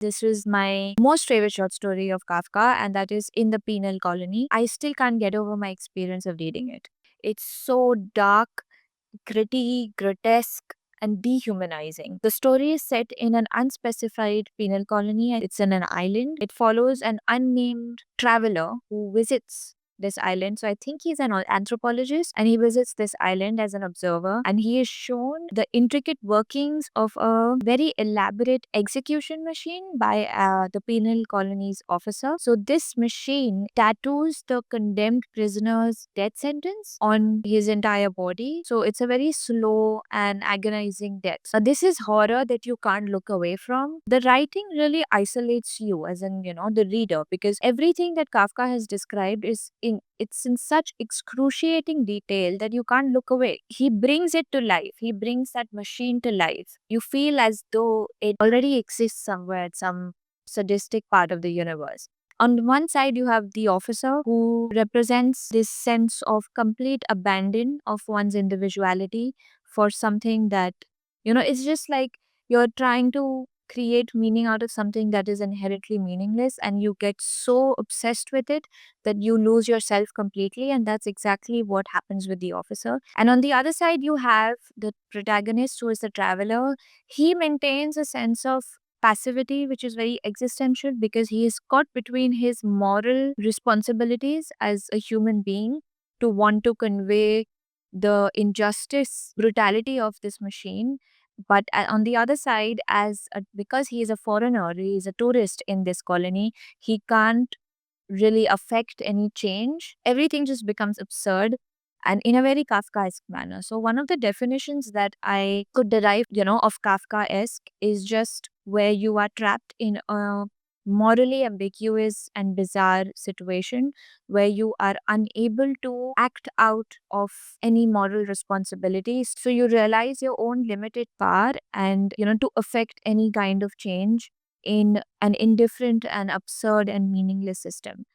This is my most favorite short story of Kafka, and that is In the Penal Colony. I still can't get over my experience of reading it. It's so dark, gritty, grotesque, and dehumanizing. The story is set in an unspecified penal colony. It's in an island. It follows an unnamed traveler who visits this island. So I think he's an anthropologist and he visits this island as an observer, and he is shown the intricate workings of a very elaborate execution machine by the penal colony's officer. So this machine tattoos the condemned prisoner's death sentence on his entire body. So it's a very slow and agonizing death. So this is horror that you can't look away from. The writing really isolates you, as in, the reader, because everything that Kafka has described it's in such excruciating detail that you can't look away. He brings it to life. He brings that machine to life. You feel as though it already exists somewhere at some sadistic part of the universe. On one side, you have the officer who represents this sense of complete abandon of one's individuality for something that, it's just like you're trying to create meaning out of something that is inherently meaningless, and you get so obsessed with it that you lose yourself completely. And that's exactly what happens with the officer. And on the other side, you have the protagonist, who is the traveler. He maintains a sense of passivity, which is very existential, because he is caught between his moral responsibilities as a human being to want to convey the injustice, brutality of this machine. But on the other side, because he is a foreigner, he is a tourist in this colony, he can't really affect any change. Everything just becomes absurd and in a very Kafkaesque manner. So one of the definitions that I could derive, of Kafkaesque is just where you are trapped in a morally ambiguous and bizarre situation where you are unable to act out of any moral responsibilities. So you realize your own limited power and, to affect any kind of change in an indifferent and absurd and meaningless system.